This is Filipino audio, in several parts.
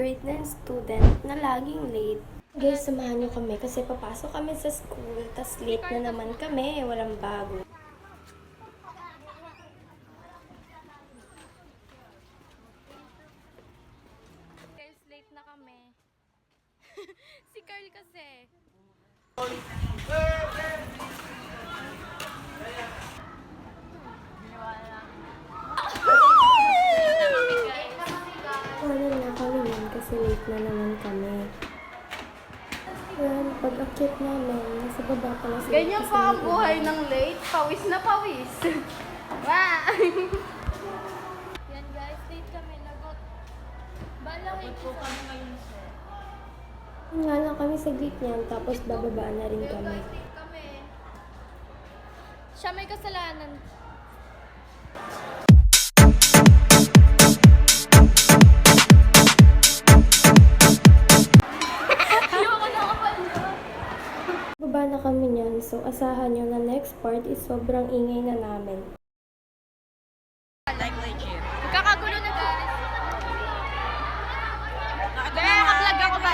grade 9 student na laging late. Guys, samahan niyo kami kasi papasok kami sa school, tas late na naman kami, walang bago. Guys, late na kami. Si Carl kasi. Ano na kami yan kasi late na naman kami. Well, pag-akit namin, nasa baba pala sila. Ganyan pa ang buhay ng late. Pawis na pawis. Wow! Yan guys, late kami. Lagot. Balawin po kami ngayon sir. Nga lang kami saglit niyan, tapos bababa na rin Yo kami. guys, late kami. Siya may kasalanan. Baba na kami niyan, so asahan nyo na next part is sobrang ingay na namin. Kakagulo na guys. Naka-vlog ako ba?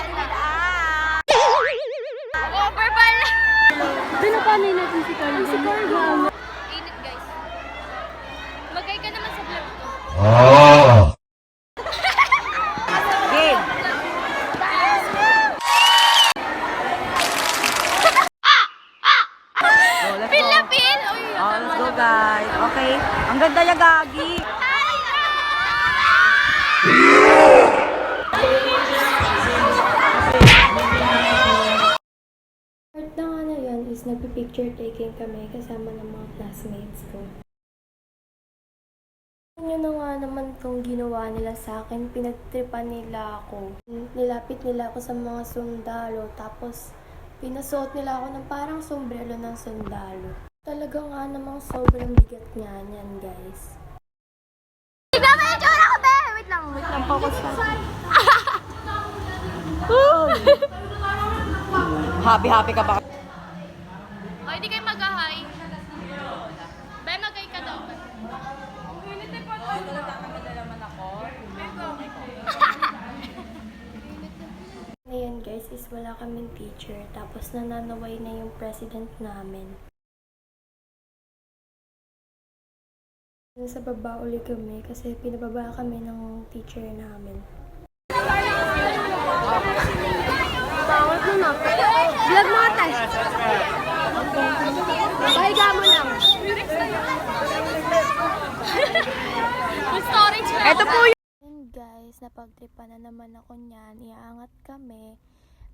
Over pala. Binapanay natin si Carl. Si Carl Init guys. Magay ka naman sa vlog ko. Pilapil! Uy, Let's go guys. Okay. Ang ganda niya, Gagi. part na nga na yun is nagpipicture taking kami kasama ng mga classmates ko. Yun na nga naman tong ginawa nila sa akin, pinagtripan nila ako. Nilapit nila ako sa mga sundalo, tapos pinasuot nila ako ng parang sombrero ng sundalo. Talaga nga namang sobrang bigat nga niyan, guys. Tignan mo yung tsura ko, be! Wait lang, focus pa. Happy ka ba? O, hindi kayo mag-hi. Be, mag-hi ka daw. Ngayon guys is wala kaming teacher, tapos nananaway na yung president namin. Nasa baba uli kami kasi pinababa kami ng teacher namin. Bawal mo na. Vlog mo ata. Pahiga mo lang. Storage lang. Ito po And guys, napagtripan na naman ako niyan. Iaangat kami.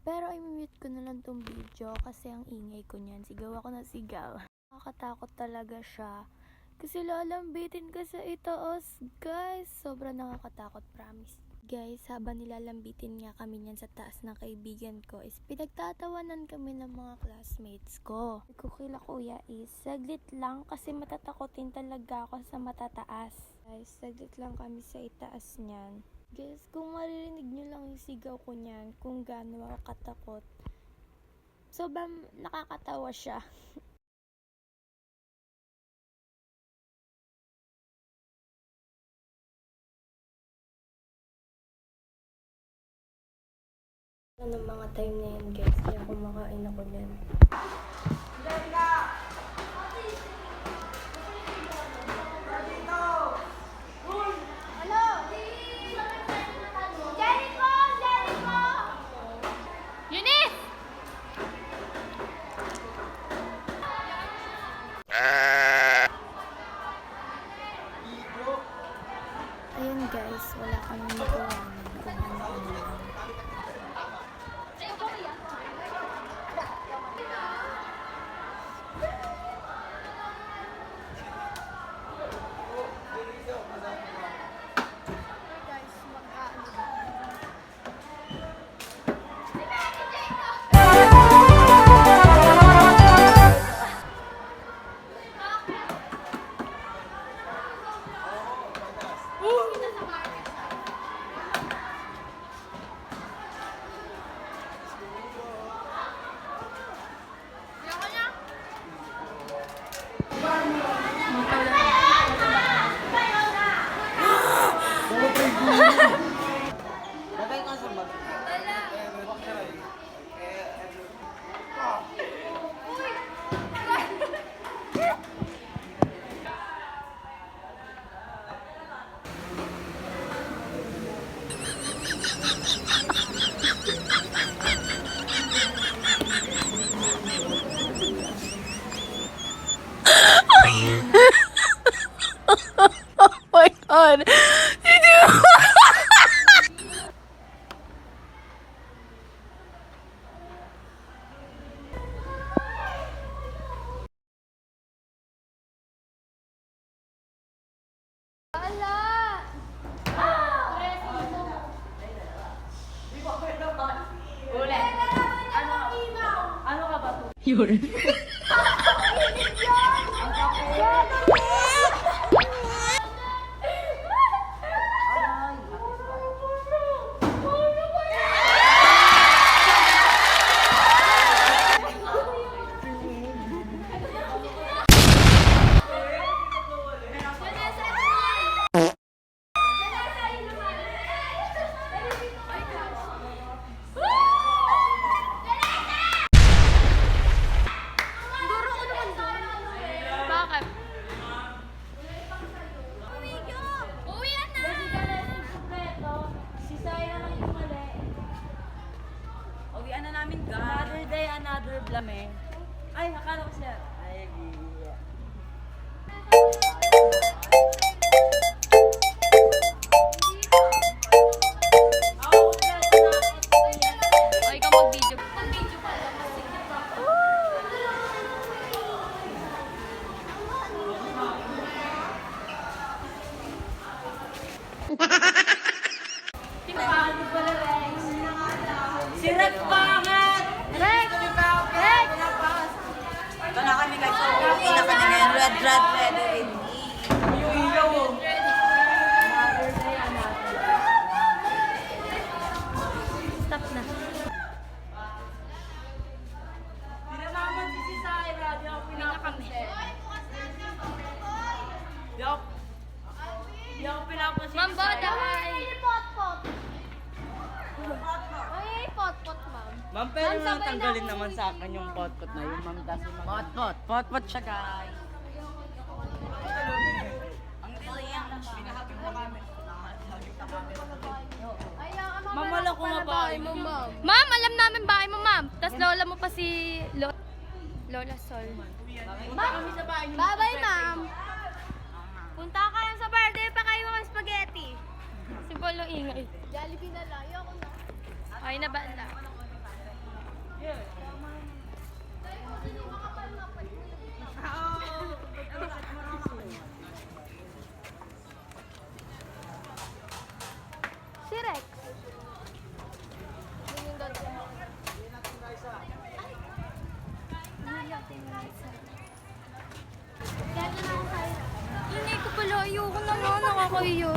Pero i-mute ko na lang tong video kasi ang ingay ko niyan. Sigaw ako na sigaw. Nakakatakot talaga siya. Kasi lalambitin ka sa itaas, guys. Sobrang nakakatakot, promise. Guys, habang nilalambitin nga kami niyan sa taas ng kaibigan ko, is pinagtatawanan kami ng mga classmates ko. Ko kila kuya is, saglit lang kasi matatakotin talaga ako sa matataas. Guys, saglit lang kami sa itaas niyan. Guys, kung maririnig nyo lang yung sigaw ko niyan, kung gaano ako katakot, sobrang nakakatawa siya. Ng mga time na yun, guys, kaya kumakain ako niyan. Eunice! Ayun guys, wala kami magawa kung ano lang. Bakit? Uwian na! Si Saya lang yung mali. Uwian na namin, guys. Another day, another blame. Ay, akala ko siya. Ay, yeah. O, ikaw mag-video. Mag-video pa lang. Si Rex banget! Rex! Rex! Ito na kami guys. So, uwi na kami ngayon. Red, ready. Yung ilaw. Stop na. Hindi naman si Saira. Di ako pinapansin. Di ako pinapansin. Ma'am Boda, ay. Pot-pot. Ay, pot-pot, ma'am. Ma'am, pero Ma'am, nang sabay na tanggalin ako naman sa akin yung pot-pot na yun, ma'am. Pot-pot. Pot-pot siya, guys. Ang dilim. Binahagin mo kami. Ma'am, wala ko nga bahay mo, ma'am. Ma'am, alam namin bahay mo, ma'am. Tapos lola mo pa si Lola Sol. Ma'am, bye-bye, ma'am. Punta ka lang sa birthday pa kayo mga spaghetti. Si Polo ingay. Jollibee na lang. Ayoko na. Ay, nabanda. Si Rex. Ingay ko pala. Ayoko naman. Nakakaiyo.